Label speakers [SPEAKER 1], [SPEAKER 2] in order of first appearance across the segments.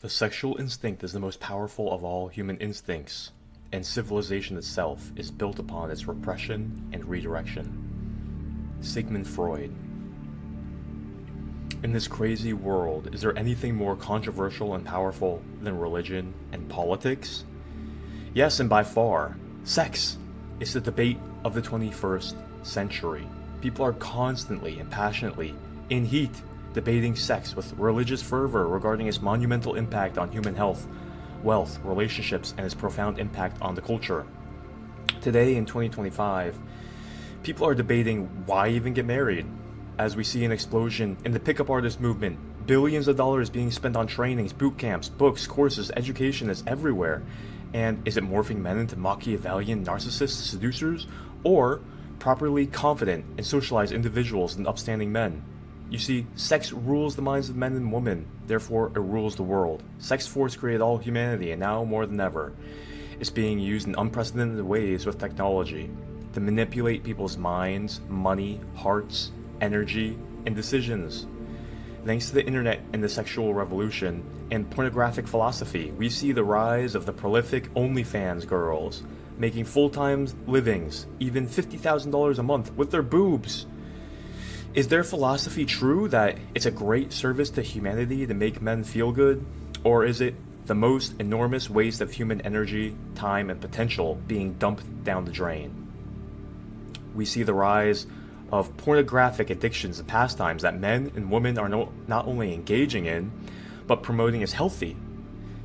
[SPEAKER 1] The sexual instinct is the most powerful of all human instincts, and civilization itself is built upon its repression and redirection. Sigmund Freud. In this crazy world, is there anything more controversial and powerful than religion and politics? Yes, and by far. Sex is the debate of the 21st century. People are constantly and passionately, in heat, debating sex with religious fervor regarding its monumental impact on human health, wealth, relationships, and its profound impact on the culture. Today, in 2025, people are debating why even get married, as we see an explosion in the pickup artist movement. Billions of dollars being spent on trainings, boot camps, books, courses, education is everywhere. And is it morphing men into Machiavellian narcissists, seducers, or properly confident and socialized individuals and upstanding men? You see, sex rules the minds of men and women, therefore it rules the world. Sex force created all humanity, and now more than ever, it's being used in unprecedented ways with technology to manipulate people's minds, money, hearts, energy, and decisions. Thanks to the internet and the sexual revolution and pornographic philosophy, we see the rise of the prolific OnlyFans girls making full-time livings, even $50,000 a month, with their boobs. Is their philosophy true that it's a great service to humanity to make men feel good? Or is it the most enormous waste of human energy, time, and potential being dumped down the drain? We see the rise of pornographic addictions and pastimes that men and women are not only engaging in, but promoting as healthy.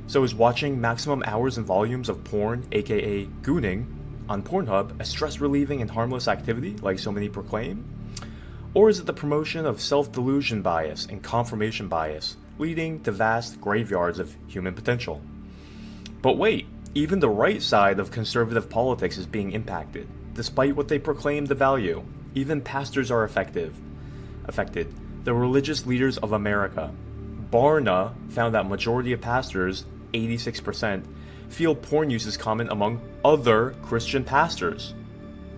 [SPEAKER 1] So is watching maximum hours and volumes of porn, aka gooning, on Pornhub a stress-relieving and harmless activity, like so many proclaim? Or is it the promotion of self-delusion bias and confirmation bias, leading to vast graveyards of human potential? But wait, even the right side of conservative politics is being impacted, despite what they proclaim to value. Even pastors are affected. The religious leaders of America. Barna found that majority of pastors, 86%, feel porn use is common among other Christian pastors.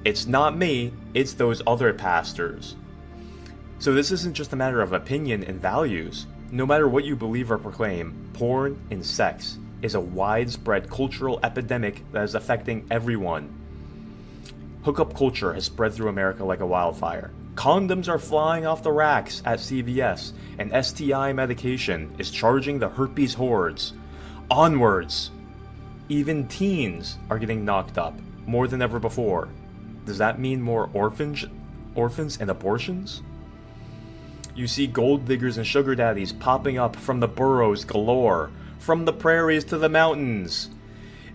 [SPEAKER 1] It's not me, it's those other pastors. So this isn't just a matter of opinion and values. No matter what you believe or proclaim, porn and sex is a widespread cultural epidemic that is affecting everyone. Hookup culture has spread through America like a wildfire. Condoms are flying off the racks at CVS, and STI medication is charging the herpes hordes. Onwards! Even teens are getting knocked up, more than ever before. Does that mean more orphans and abortions? You see gold diggers and sugar daddies popping up from the boroughs galore, from the prairies to the mountains.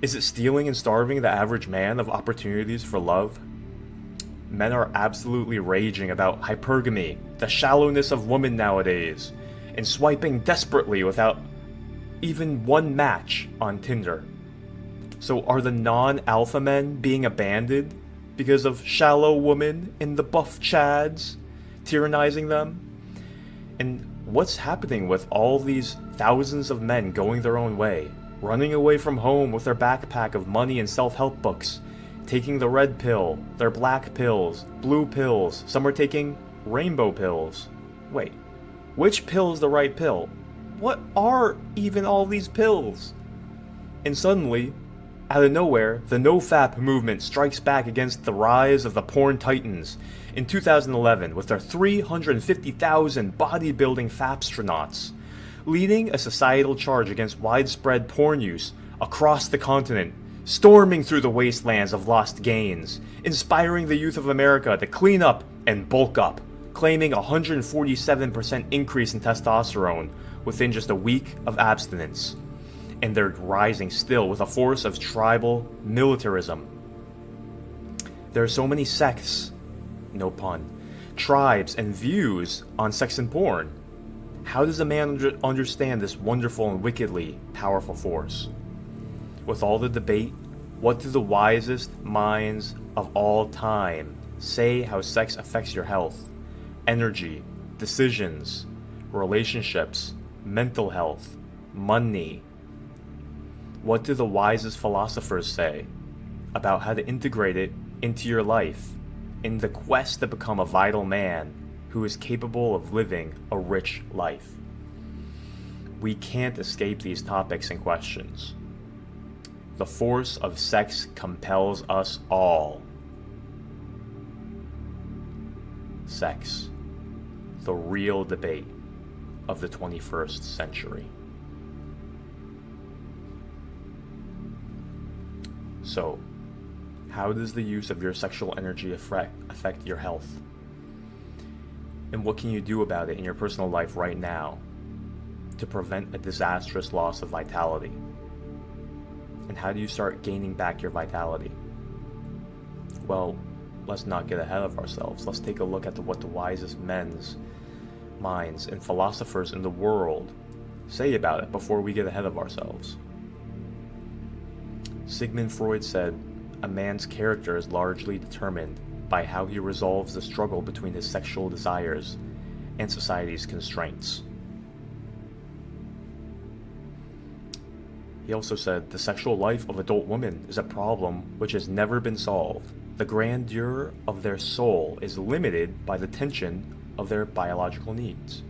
[SPEAKER 1] Is it stealing and starving the average man of opportunities for love? Men are absolutely raging about hypergamy, the shallowness of women nowadays, and swiping desperately without even one match on Tinder. So are the non-alpha men being abandoned because of shallow women and the buff chads tyrannizing them? And what's happening with all these thousands of men going their own way, running away from home with their backpack of money and self-help books, taking the red pill, their black pills, blue pills, some are taking rainbow pills. Wait, which pill is the right pill? What are even all these pills? And suddenly, out of nowhere, the NoFap movement strikes back against the rise of the porn titans in 2011 with their 350,000 bodybuilding fapstronauts, leading a societal charge against widespread porn use across the continent, storming through the wastelands of lost gains, inspiring the youth of America to clean up and bulk up, claiming a 147% increase in testosterone within just a week of abstinence. And they're rising still with a force of tribal militarism. There are so many sects, no pun, tribes and views on sex and porn. How does a man understand this wonderful and wickedly powerful force? With all the debate, what do the wisest minds of all time say how sex affects your health, energy, decisions, relationships, mental health, money? What do the wisest philosophers say about how to integrate it into your life in the quest to become a vital man who is capable of living a rich life? We can't escape these topics and questions. The force of sex compels us all. Sex, the real debate of the 21st century. So, how does the use of your sexual energy affect your health? And what can you do about it in your personal life right now to prevent a disastrous loss of vitality? And how do you start gaining back your vitality? Well, let's not get ahead of ourselves. Let's take a look at what the wisest men's minds and philosophers in the world say about it before we get ahead of ourselves. Sigmund Freud said, "A man's character is largely determined by how he resolves the struggle between his sexual desires and society's constraints." He also said, "The sexual life of adult women is a problem which has never been solved. The grandeur of their soul is limited by the tension of their biological needs."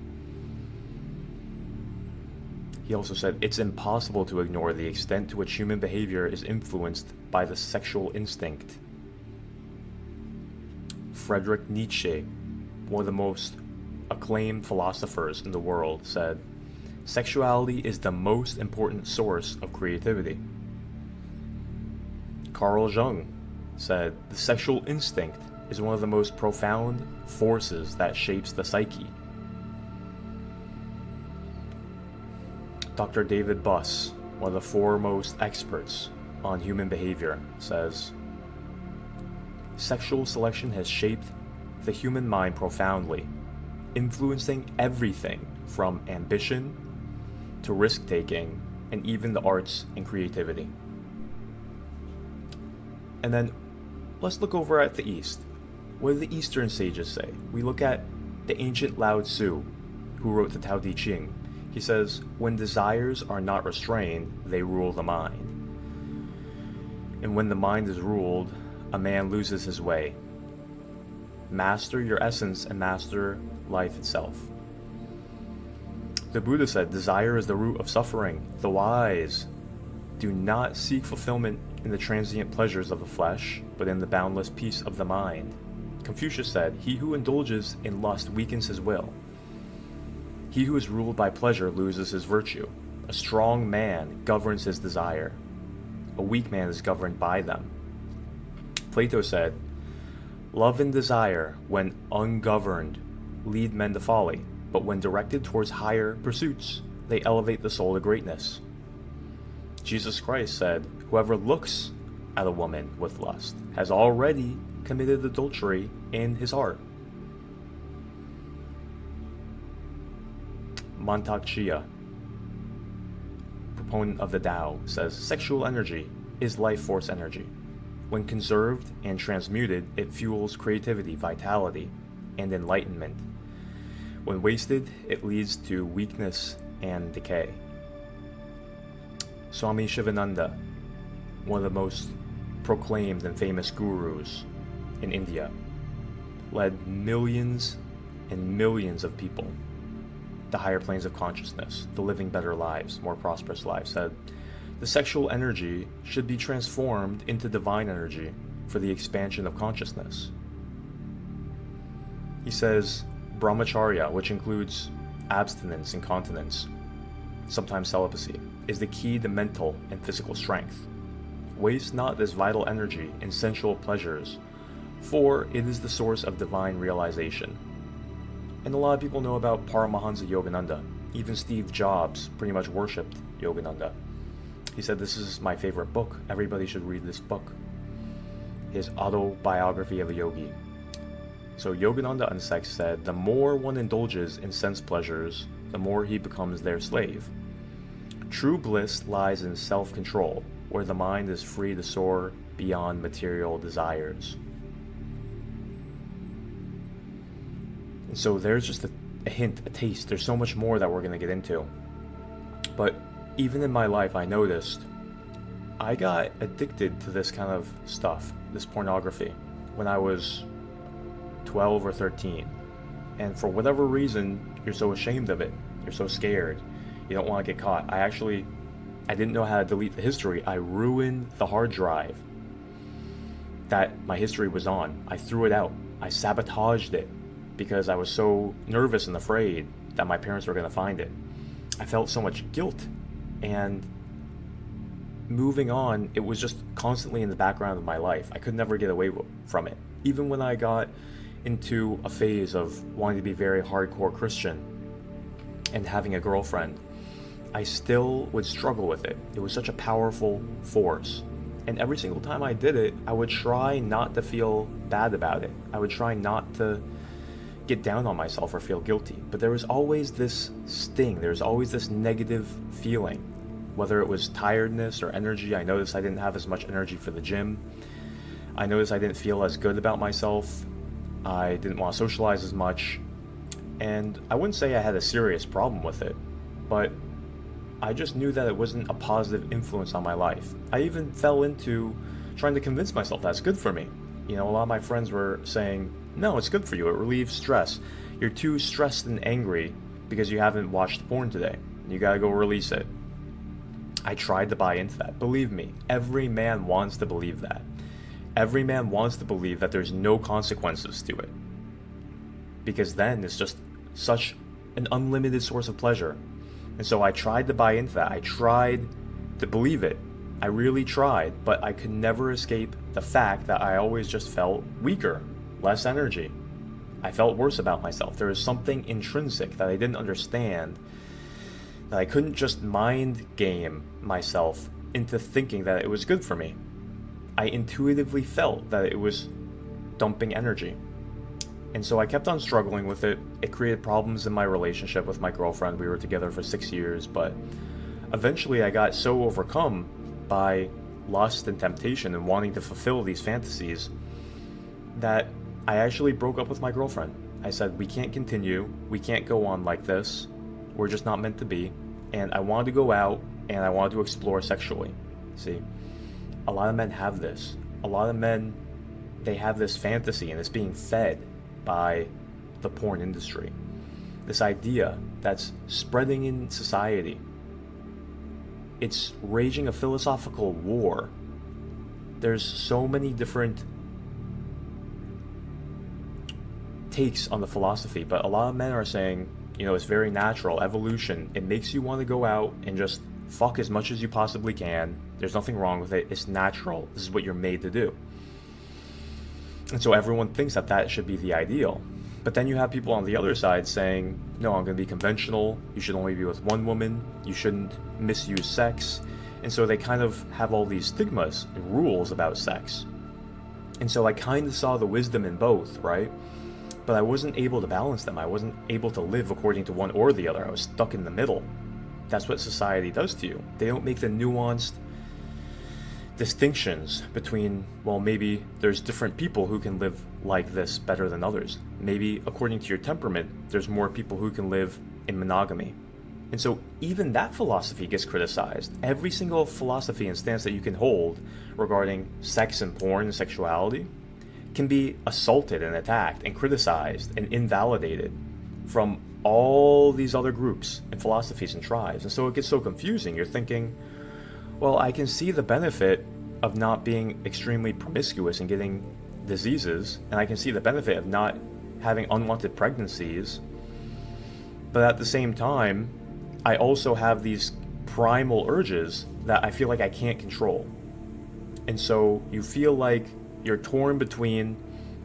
[SPEAKER 1] He also said, "It's impossible to ignore the extent to which human behavior is influenced by the sexual instinct." Friedrich Nietzsche, one of the most acclaimed philosophers in the world, said, "Sexuality is the most important source of creativity." Carl Jung said, "The sexual instinct is one of the most profound forces that shapes the psyche." Dr. David Buss, one of the foremost experts on human behavior, says, "Sexual selection has shaped the human mind profoundly, influencing everything from ambition to risk-taking and even the arts and creativity." And then let's look over at the East. What do the Eastern sages say? We look at the ancient Lao Tzu, who wrote the Tao Te Ching. He says, "When desires are not restrained, they rule the mind. And when the mind is ruled, a man loses his way. Master your essence and master life itself." The Buddha said, "Desire is the root of suffering. The wise do not seek fulfillment in the transient pleasures of the flesh, but in the boundless peace of the mind." Confucius said, "He who indulges in lust weakens his will. He who is ruled by pleasure loses his virtue. A strong man governs his desire. A weak man is governed by them." Plato said, "Love and desire, when ungoverned, lead men to folly, but when directed towards higher pursuits, they elevate the soul to greatness." Jesus Christ said, "Whoever looks at a woman with lust has already committed adultery in his heart." Mantak Chia, proponent of the Tao, says, "Sexual energy is life force energy. When conserved and transmuted, it fuels creativity, vitality, and enlightenment. When wasted, it leads to weakness and decay." Swami Shivananda, one of the most proclaimed and famous gurus in India, led millions and millions of people to higher planes of consciousness, to living better lives, more prosperous lives, said, "The sexual energy should be transformed into divine energy for the expansion of consciousness." He says, "Brahmacharya, which includes abstinence and continence, sometimes celibacy, is the key to mental and physical strength. Waste not this vital energy in sensual pleasures, for it is the source of divine realization." And a lot of people know about Paramahansa Yogananda. Even Steve Jobs pretty much worshipped Yogananda. He said, "This is my favorite book. Everybody should read this book." His autobiography of a yogi. So Yogananda on sex said, "The more one indulges in sense pleasures, the more he becomes their slave. True bliss lies in self-control, where the mind is free to soar beyond material desires." And so there's just a hint, a taste. There's so much more that we're going to get into. But even in my life, I noticed I got addicted to this kind of stuff, this pornography, when I was 12 or 13. And for whatever reason, you're so ashamed of it. You're so scared. You don't want to get caught. I didn't know how to delete the history. I ruined the hard drive that my history was on. I threw it out. I sabotaged it because I was so nervous and afraid that my parents were going to find it. I felt so much guilt, and moving on, it was just constantly in the background of my life. I could never get away from it. Even when I got into a phase of wanting to be very hardcore Christian and having a girlfriend, I still would struggle with it. It was such a powerful force. And every single time I did it, I would try not to feel bad about it. I would try not to get down on myself or feel guilty. But there was always this sting. There was always this negative feeling. Whether it was tiredness or energy, I noticed I didn't have as much energy for the gym. I noticed I didn't feel as good about myself. I didn't want to socialize as much. And I wouldn't say I had a serious problem with it, but I just knew that it wasn't a positive influence on my life. I even fell into trying to convince myself that's good for me. You know, a lot of my friends were saying, no, it's good for you. It relieves stress. You're too stressed and angry because you haven't watched porn today. You gotta go release it. I tried to buy into that. Believe me, every man wants to believe that. Every man wants to believe that there's no consequences to it. Because then it's just such an unlimited source of pleasure. And so I tried to buy into that. I tried to believe it. I really tried, but I could never escape the fact that I always just felt weaker, less energy. I felt worse about myself. There was something intrinsic that I didn't understand, that I couldn't just mind game myself into thinking that it was good for me. I intuitively felt that it was dumping energy. And so I kept on struggling with it. It created problems in my relationship with my girlfriend. We were together for 6 years, but eventually I got so overcome by lust and temptation and wanting to fulfill these fantasies that I actually broke up with my girlfriend. I said, we can't continue. We can't go on like this. We're just not meant to be. And I wanted to go out and I wanted to explore sexually. See, a lot of men have this. A lot of men, they have this fantasy and it's being fed by the porn industry. This idea that's spreading in society. It's raging a philosophical war. There's so many different takes on the philosophy, but a lot of men are saying, you know, it's very natural, evolution. It makes you want to go out and just fuck as much as you possibly can. There's nothing wrong with it. It's natural. This is what you're made to do. And so everyone thinks that that should be the ideal. But then you have people on the other side saying, no, I'm going to be conventional. You should only be with one woman. You shouldn't misuse sex. And so they kind of have all these stigmas and rules about sex. And so I kind of saw the wisdom in both, right? But I wasn't able to balance them. I wasn't able to live according to one or the other. I was stuck in the middle. That's what society does to you. They don't make the nuanced distinctions between, well, maybe there's different people who can live like this better than others. Maybe according to your temperament, there's more people who can live in monogamy. And so even that philosophy gets criticized. Every single philosophy and stance that you can hold regarding sex and porn and sexuality can be assaulted and attacked and criticized and invalidated from all these other groups and philosophies and tribes. And so it gets so confusing. You're thinking, well, I can see the benefit of not being extremely promiscuous and getting diseases, and I can see the benefit of not having unwanted pregnancies, but at the same time, I also have these primal urges that I feel like I can't control. And so you feel like you're torn between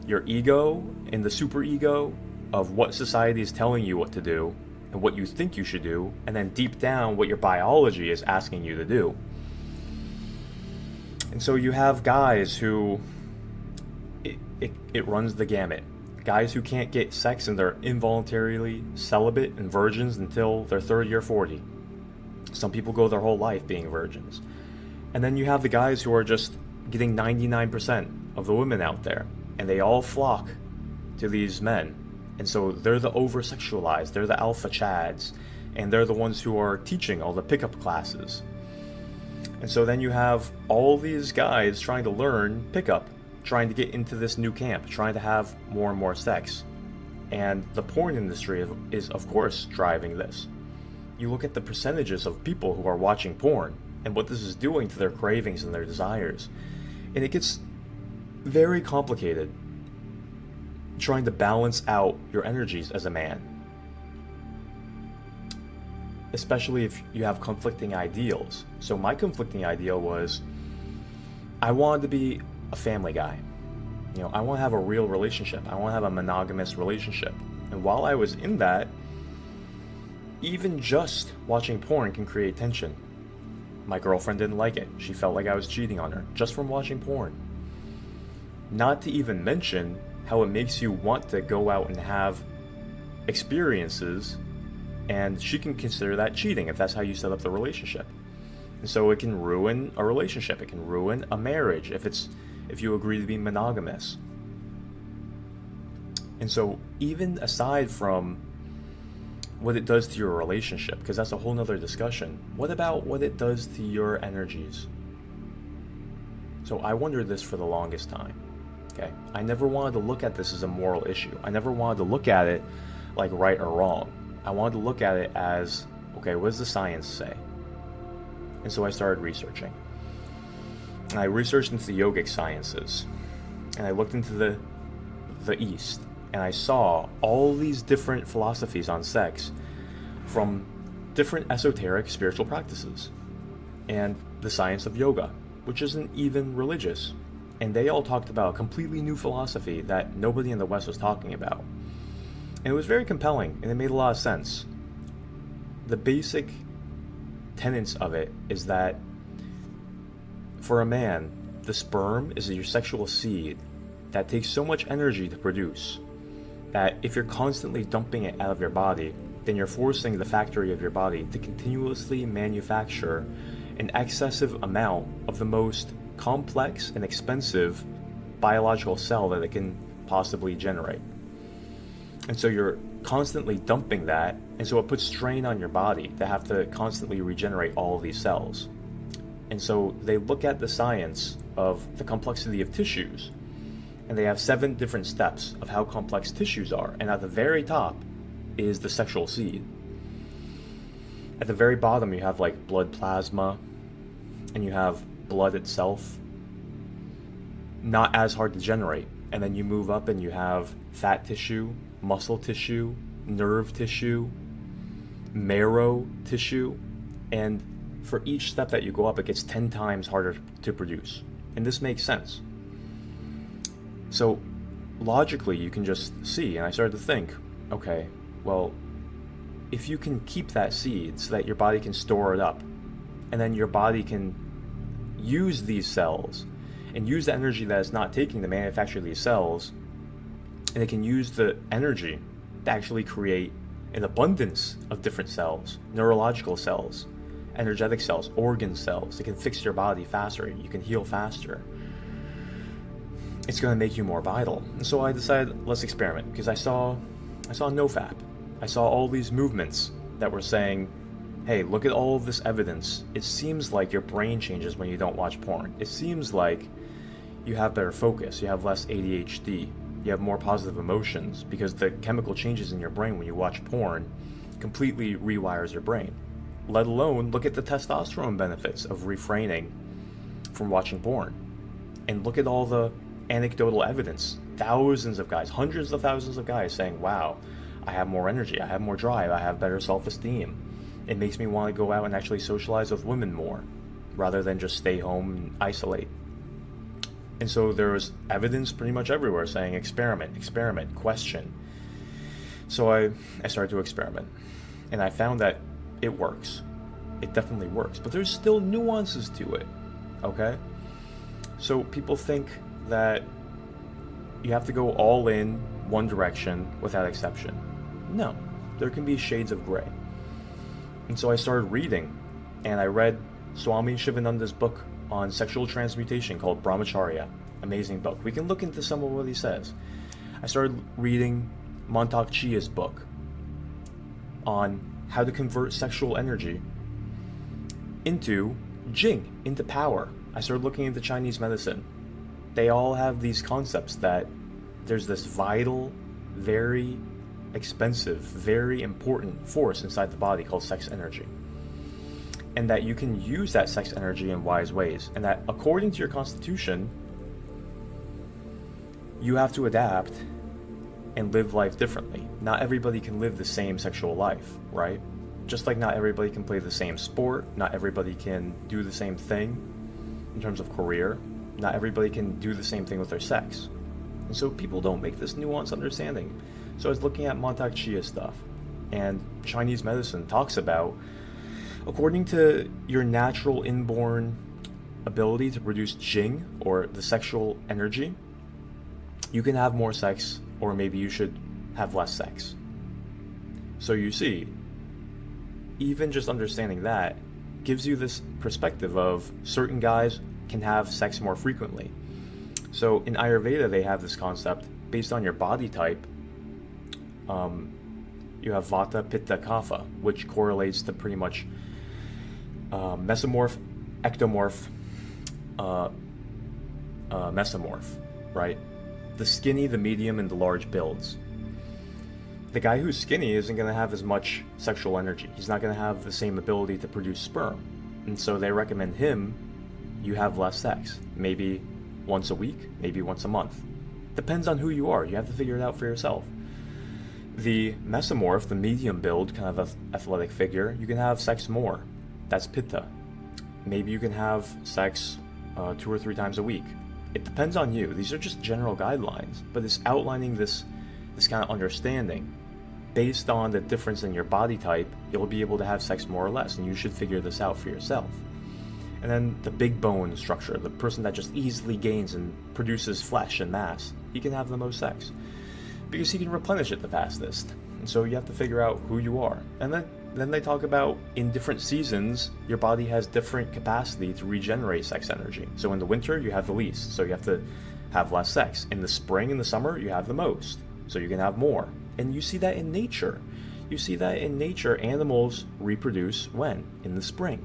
[SPEAKER 1] your ego and the superego of what society is telling you what to do and what you think you should do, and then deep down what your biology is asking you to do. And so you have guys who, it runs the gamut. Guys who can't get sex and they're involuntarily celibate and virgins until they're 30 or 40. Some people go their whole life being virgins. And then you have the guys who are just getting 99% of the women out there, and they all flock to these men. And so they're the over-sexualized, they're the alpha chads, and they're the ones who are teaching all the pickup classes. And so then you have all these guys trying to learn pickup, trying to get into this new camp, trying to have more and more sex. And the porn industry is of course driving this. you look at the percentages of people who are watching porn and what this is doing to their cravings and their desires. And it gets very complicated trying to balance out your energies as a man. Especially if you have conflicting ideals. So my conflicting ideal was, I wanted to be a family guy. You know, I want to have a real relationship. I want to have a monogamous relationship. And while I was in that, even just watching porn can create tension. My girlfriend didn't like it. She felt like I was cheating on her just from watching porn. Not to even mention how it makes you want to go out and have experiences, and she can consider that cheating if that's how you set up the relationship. And so it can ruin a relationship. It can ruin a marriage if you agree to be monogamous. And so even aside from what it does to your relationship, because that's a whole nother discussion, what about what it does to your energies? So I wondered this for the longest time. Okay, I never wanted to look at this as a moral issue. I never wanted to look at it like right or wrong. I wanted to look at it as, okay, what does the science say? And so I started researching. And I researched into the yogic sciences. And I looked into the East. And I saw all these different philosophies on sex from different esoteric spiritual practices. And the science of yoga, which isn't even religious. And they all talked about a completely new philosophy that nobody in the West was talking about. And it was very compelling, and it made a lot of sense. The basic tenets of it is that for a man, the sperm is your sexual seed that takes so much energy to produce that if you're constantly dumping it out of your body, then you're forcing the factory of your body to continuously manufacture an excessive amount of the most complex and expensive biological cell that it can possibly generate. And so you're constantly dumping that, and so it puts strain on your body to have to constantly regenerate all of these cells. And so they look at the science of the complexity of tissues, and they have 7 different steps of how complex tissues are, and at the very top is the sexual seed. At the very bottom you have like blood plasma, and you have blood itself, not as hard to generate. And then you move up and you have fat tissue, muscle tissue, nerve tissue, marrow tissue, and for each step that you go up, it gets 10 times harder to produce. And this makes sense. So logically you can just see, and I started to think, okay, well, if you can keep that seed so that your body can store it up, and then your body can use these cells and use the energy that it's not taking to manufacture these cells, and it can use the energy to actually create an abundance of different cells, neurological cells, energetic cells, organ cells. It can fix your body faster, you can heal faster. It's going to make you more vital. And so I decided, let's experiment, because I saw NoFap. I saw all these movements that were saying, hey, look at all of this evidence. It seems like your brain changes when you don't watch porn. It seems like you have better focus, you have less ADHD, you have more positive emotions, because the chemical changes in your brain when you watch porn completely rewires your brain. Let alone look at the testosterone benefits of refraining from watching porn. And look at all the anecdotal evidence. Thousands of guys, hundreds of thousands of guys saying, wow, I have more energy, I have more drive, I have better self-esteem. It makes me want to go out and actually socialize with women more, rather than just stay home and isolate. And so there was evidence pretty much everywhere saying experiment, experiment, question. So I started to experiment, and I found that it works. It definitely works, but there's still nuances to it, okay? So people think that you have to go all in one direction without exception. No, there can be shades of gray. And so I started reading, and I read Swami Shivananda's book on sexual transmutation called Brahmacharya. Amazing book. We can look into some of what he says. I started reading Montauk Chia's book on how to convert sexual energy into Jing, into power. I started looking into Chinese medicine. They all have these concepts that there's this vital, very expensive, very important force inside the body called sex energy. And that you can use that sex energy in wise ways. And that according to your constitution, you have to adapt and live life differently. Not everybody can live the same sexual life, right? Just like not everybody can play the same sport, not everybody can do the same thing in terms of career, not everybody can do the same thing with their sex. And so people don't make this nuanced understanding. So I was looking at Montauk Chia stuff, and Chinese medicine talks about, according to your natural inborn ability to produce jing, or the sexual energy, you can have more sex, or maybe you should have less sex. So you see, even just understanding that gives you this perspective of certain guys can have sex more frequently. So in Ayurveda, they have this concept based on your body type. You have Vata, Pitta, Kapha, which correlates to pretty much mesomorph, ectomorph, mesomorph, right? The skinny, the medium, and the large builds. The guy who's skinny isn't going to have as much sexual energy. He's not going to have the same ability to produce sperm. And so they recommend him, you have less sex. Maybe once a week, maybe once a month. Depends on who you are. You have to figure it out for yourself. The mesomorph, the medium build, kind of athletic figure, you can have sex more. That's Pitta. Maybe you can have sex 2 or 3 times a week. It depends on you. These are just general guidelines, but it's outlining this kind of understanding. Based on the difference in your body type, you'll be able to have sex more or less, and you should figure this out for yourself. And then the big bone structure, the person that just easily gains and produces flesh and mass, he can have the most sex because he can replenish it the fastest. And so you have to figure out who you are. And then they talk about in different seasons, your body has different capacity to regenerate sex energy. So in the winter, you have the least, so you have to have less sex. In the spring and the summer, you have the most, so you can have more. And you see that in nature. You see that in nature, animals reproduce when? In the spring.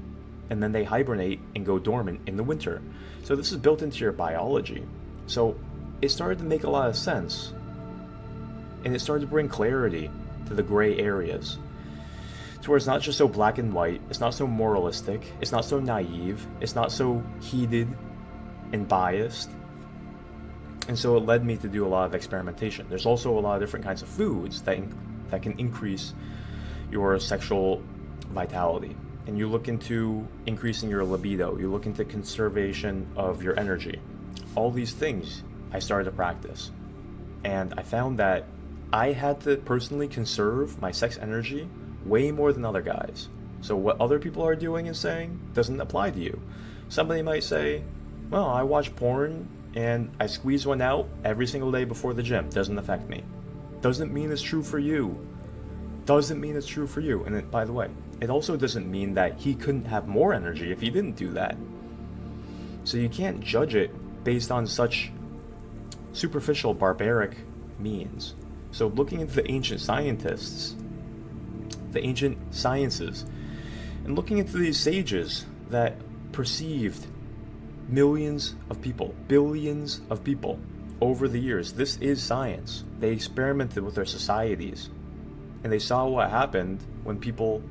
[SPEAKER 1] And then they hibernate and go dormant in the winter. So this is built into your biology. So it started to make a lot of sense. And it started to bring clarity to the gray areas. To where it's not just so black and white, it's not so moralistic, it's not so naive, it's not so heated and biased. And so it led me to do a lot of experimentation. There's also a lot of different kinds of foods that can increase your sexual vitality. And you look into increasing your libido, you look into conservation of your energy. All these things I started to practice. And I found that I had to personally conserve my sex energy way more than other guys. So what other people are doing and saying doesn't apply to you. Somebody might say, well, I watch porn and I squeeze one out every single day before the gym. Doesn't affect me. Doesn't mean it's true for you. Doesn't mean it's true for you. And by the way, it also doesn't mean that he couldn't have more energy if he didn't do that. So you can't judge it based on such superficial, barbaric means. So looking into the ancient scientists, the ancient sciences, and looking into these sages that perceived millions of people, billions of people over the years. This is science. They experimented with their societies, and they saw what happened when people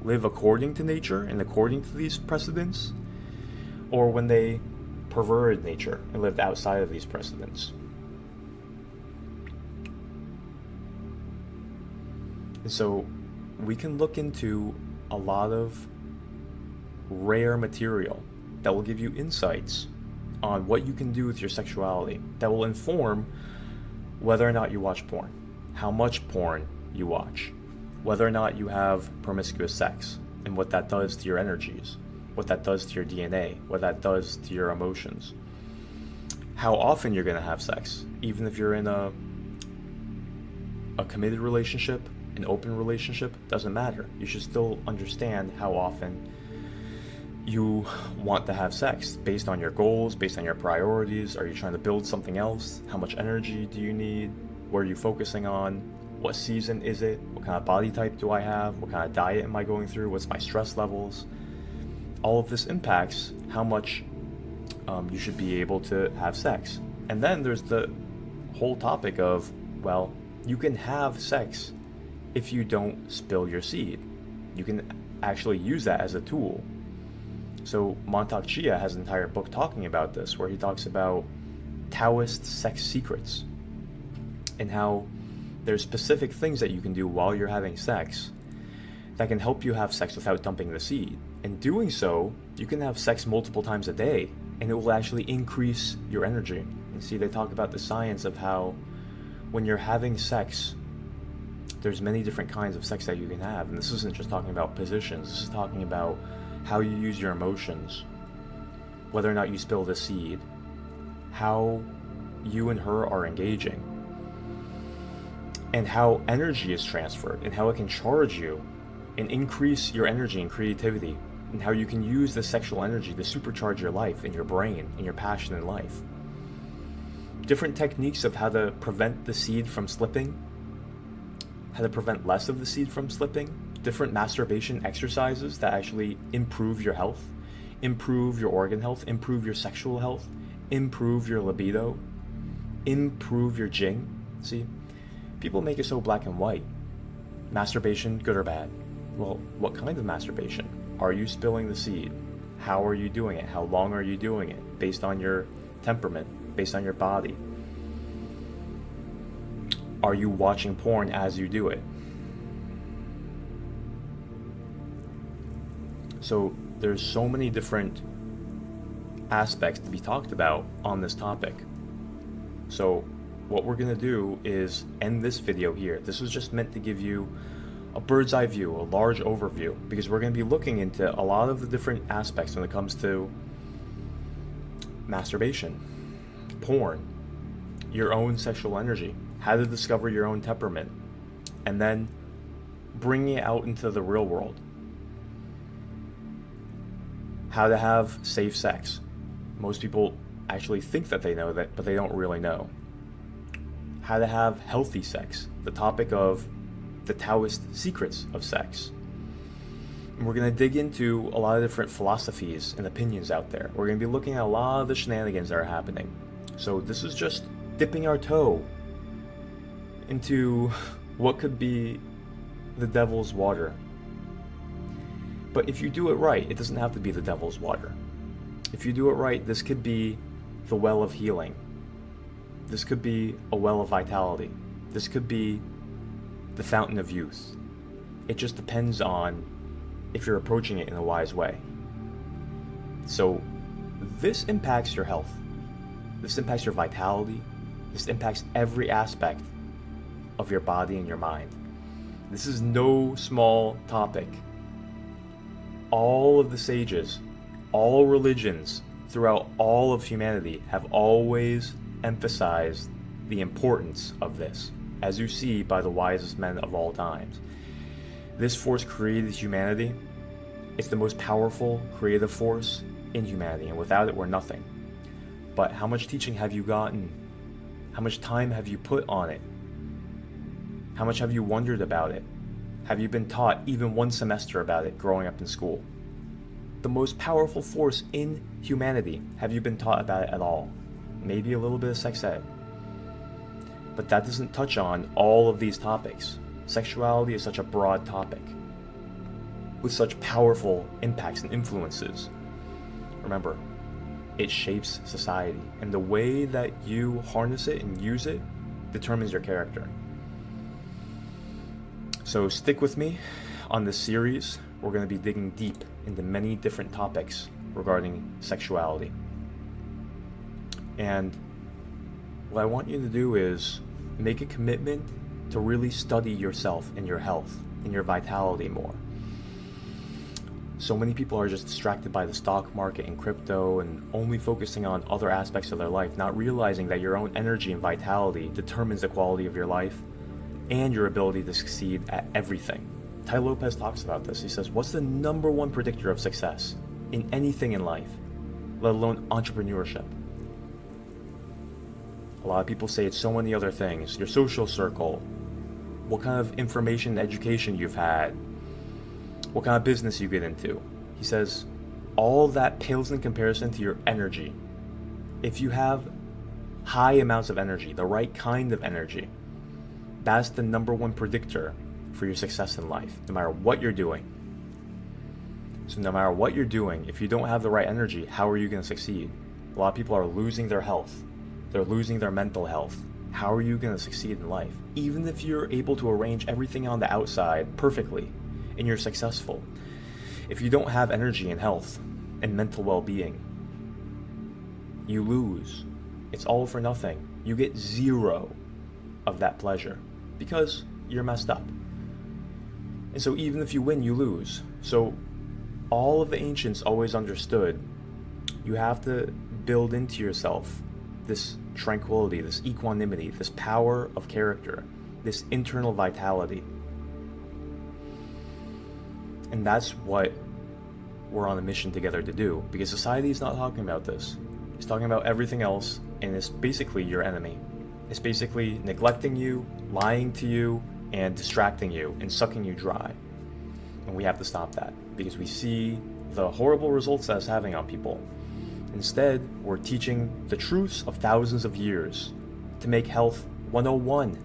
[SPEAKER 1] live according to nature and according to these precedents, or when they perverted nature and lived outside of these precedents. And so we can look into a lot of rare material that will give you insights on what you can do with your sexuality, that will inform whether or not you watch porn, how much porn you watch, whether or not you have promiscuous sex, and what that does to your energies, what that does to your DNA, what that does to your emotions, how often you're going to have sex, even if you're in a committed relationship, an open relationship, doesn't matter. You should still understand how often you want to have sex based on your goals, based on your priorities. Are you trying to build something else? How much energy do you need? What are you focusing on? What season is it? What kind of body type do I have? What kind of diet am I going through? What's my stress levels? All of this impacts how much you should be able to have sex. And then there's the whole topic of, well, You can have sex if you don't spill your seed. You can actually use that as a tool. So Montauk Chia has an entire book talking about this, where he talks about Taoist sex secrets and how there's specific things that you can do while you're having sex that can help you have sex without dumping the seed. In doing so, you can have sex multiple times a day, and it will actually increase your energy. You see, they talk about the science of how when you're having sex, there's many different kinds of sex that you can have. And this isn't just talking about positions, this is talking about how you use your emotions, whether or not you spill the seed, how you and her are engaging, and how energy is transferred, and how it can charge you and increase your energy and creativity, and how you can use the sexual energy to supercharge your life and your brain and your passion in life. Different techniques of how to prevent the seed from slipping, how to prevent less of the seed from slipping, different masturbation exercises that actually improve your health, improve your organ health, improve your sexual health, improve your libido, improve your jing. See, people make it so black and white. Masturbation, good or bad? Well, what kind of masturbation? Are you spilling the seed? How are you doing it? How long are you doing it? Based on your temperament, based on your body. Are you watching porn as you do it? So there's so many different aspects to be talked about on this topic. So what we're going to do is end this video here. This was just meant to give you a bird's eye view, a large overview, because we're going to be looking into a lot of the different aspects when it comes to masturbation, porn, your own sexual energy, how to discover your own temperament, and then bringing it out into the real world. How to have safe sex. Most people actually think that they know that, but they don't really know. How to have healthy sex, the topic of the Taoist secrets of sex. And we're going to dig into a lot of different philosophies and opinions out there. We're going to be looking at a lot of the shenanigans that are happening. So this is just dipping our toe into what could be the devil's water. But if you do it right, it doesn't have to be the devil's water. If you do it right, this could be the well of healing. This could be a well of vitality. This could be the fountain of youth. It just depends on if you're approaching it in a wise way. So this impacts your health. This impacts your vitality. This impacts every aspect of your body and your mind. This is no small topic. All of the sages, all religions throughout all of humanity have always emphasized the importance of this, as you see by the wisest men of all times. This force created humanity. It's the most powerful creative force in humanity, and without it, we're nothing. But how much teaching have you gotten? How much time have you put on it? How much have you wondered about it? Have you been taught even one semester about it growing up in school? The most powerful force in humanity, have you been taught about it at all? Maybe a little bit of sex ed. But that doesn't touch on all of these topics. Sexuality is such a broad topic with such powerful impacts and influences. Remember, it shapes society, and the way that you harness it and use it determines your character. So stick with me on this series. We're going to be digging deep into many different topics regarding sexuality. And what I want you to do is make a commitment to really study yourself and your health and your vitality more. So many people are just distracted by the stock market and crypto and only focusing on other aspects of their life, not realizing that your own energy and vitality determines the quality of your life and your ability to succeed at everything. Tai Lopez talks about this. He says, what's the number one predictor of success in anything in life, let alone entrepreneurship? A lot of people say it's so many other things. Your social circle, what kind of information and education you've had, what kind of business you get into. He says, all that pales in comparison to your energy. If you have high amounts of energy, the right kind of energy, That's the number one predictor for your success in life, no matter what you're doing. So no matter what you're doing, if you don't have the right energy, how are you going to succeed? A lot of people are losing their health. They're losing their mental health. How are you going to succeed in life? Even if you're able to arrange everything on the outside perfectly and you're successful, if you don't have energy and health and mental well-being, you lose. It's all for nothing. You get zero of that pleasure because you're messed up. And so even if you win, you lose. So all of the ancients always understood you have to build into yourself this tranquility, this equanimity, this power of character, this internal vitality. And that's what we're on a mission together to do, because society is not talking about this. It's talking about everything else, and it's basically your enemy. It's basically neglecting you, lying to you, and distracting you, and sucking you dry. And we have to stop that, because we see the horrible results that it's having on people. Instead, we're teaching the truths of thousands of years to make health 101.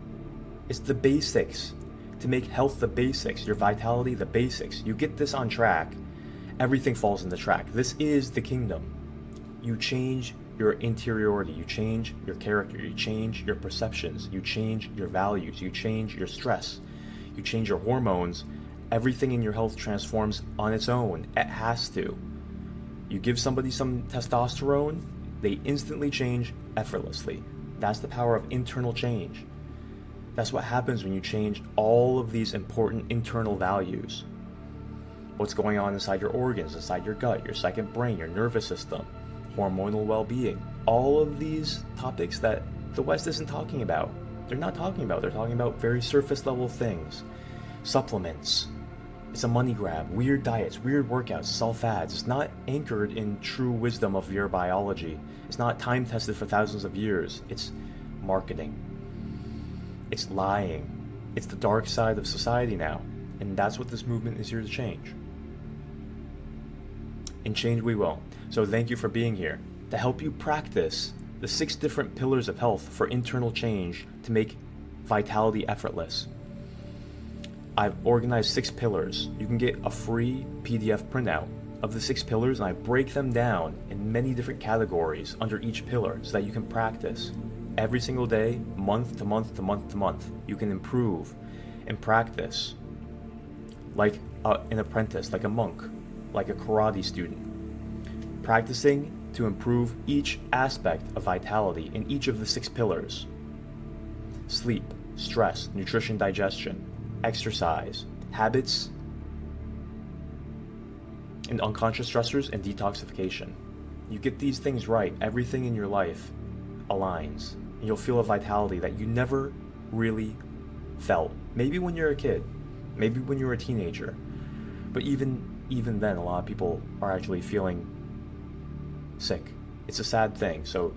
[SPEAKER 1] It's the basics. To make health the basics, your vitality the basics. You get this on track, everything falls into track. This is the kingdom. You change your interiority, you change your character, you change your perceptions, you change your values, you change your stress, you change your hormones. Everything in your health transforms on its own. It has to. You give somebody some testosterone, they instantly change effortlessly. That's the power of internal change. That's what happens when you change all of these important internal values. What's going on inside your organs, inside your gut, your second brain, your nervous system, hormonal well-being. All of these topics that the West isn't talking about. They're not talking about. They're talking about very surface level things. Supplements. It's a money grab. Weird diets, weird workouts, it's all fads. It's not anchored in true wisdom of your biology. It's not time tested for thousands of years. It's marketing. It's lying. It's the dark side of society now. And that's what this movement is here to change. And change we will. So thank you for being here to help you practice the 6 different pillars of health for internal change to make vitality effortless. I've organized 6 pillars. You can get a free PDF printout of the 6 pillars, and I break them down in many different categories under each pillar so that you can practice every single day, month to month to month to month. You can improve and practice like an apprentice, like a monk, like a karate student, practicing to improve each aspect of vitality in each of the 6 pillars: sleep, stress, nutrition, digestion, exercise, habits, and unconscious stressors, and detoxification. You get these things right, everything in your life aligns, and you'll feel a vitality that you never really felt. Maybe when you're a kid, maybe when you're a teenager, but even then, a lot of people are actually feeling sick. It's a sad thing, so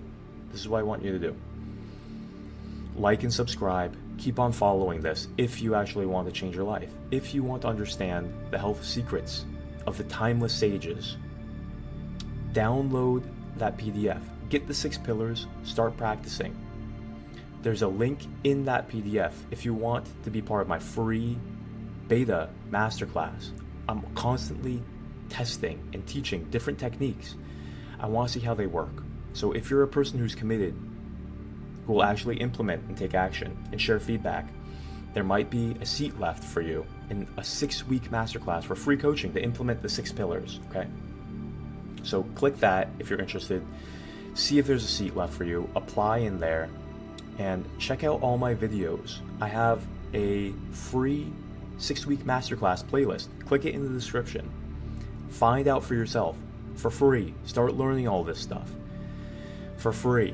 [SPEAKER 1] this is what I want you to do. Like and subscribe. Keep on following this if you actually want to change your life. If you want to understand the health secrets of the timeless sages, download that PDF. Get the 6 pillars, start practicing. There's a link in that PDF if you want to be part of my free beta masterclass. I'm constantly testing and teaching different techniques. I want to see how they work. So if you're a person who's committed, who will actually implement and take action and share feedback, there might be a seat left for you in a 6-week masterclass for free coaching to implement the 6 pillars, okay? So click that if you're interested. See if there's a seat left for you. Apply in there and check out all my videos. I have a free 6-week masterclass playlist. Click it in the description. Find out for yourself for free. Start learning all this stuff for free.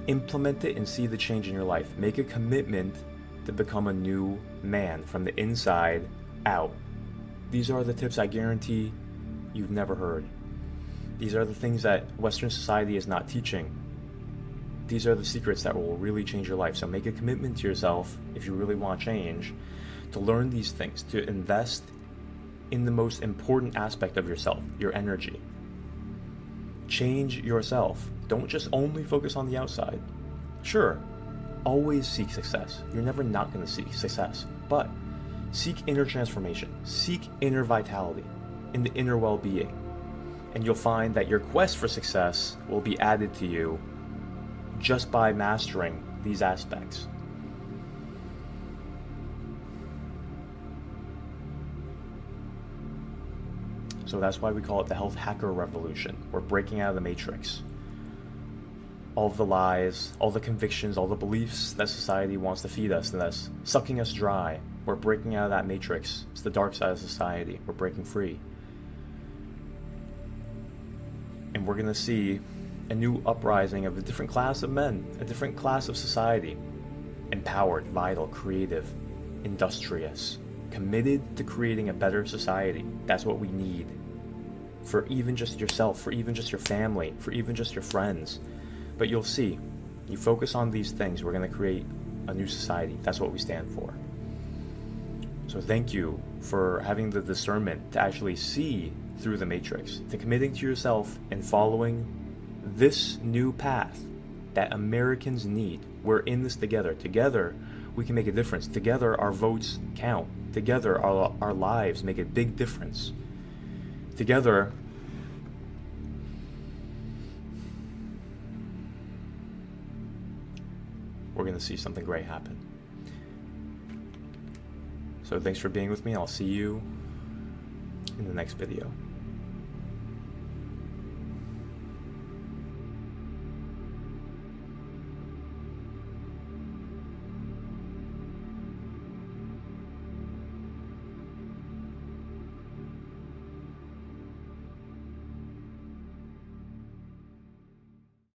[SPEAKER 1] Implement it and see the change in your life. Make a commitment to become a new man from the inside out. These are the tips I guarantee you've never heard. These are the things that Western society is not teaching. These are the secrets that will really change your life. So make a commitment to yourself, if you really want change, to learn these things, to invest in the most important aspect of yourself, your energy. Change yourself. Don't just only focus on the outside. Sure, always seek success. You're never not going to seek success. But seek inner transformation. Seek inner vitality in the inner well-being. And you'll find that your quest for success will be added to you just by mastering these aspects. So that's why we call it the health hacker revolution. We're breaking out of the matrix. All of the lies, all the convictions, all the beliefs that society wants to feed us and that's sucking us dry. We're breaking out of that matrix. It's the dark side of society. We're breaking free. And we're going to see a new uprising of a different class of men, a different class of society. Empowered, vital, creative, industrious, committed to creating a better society. That's what we need. For even just yourself, for even just your family, for even just your friends. But you'll see, you focus on these things, we're going to create a new society. That's what we stand for. So thank you for having the discernment to actually see through the matrix, to committing to yourself and following this new path that Americans need. We're in this together. Together, we can make a difference. Together, our votes count. Together, our lives make a big difference. Together, we're going to see something great happen. So thanks for being with me. I'll see you in the next video.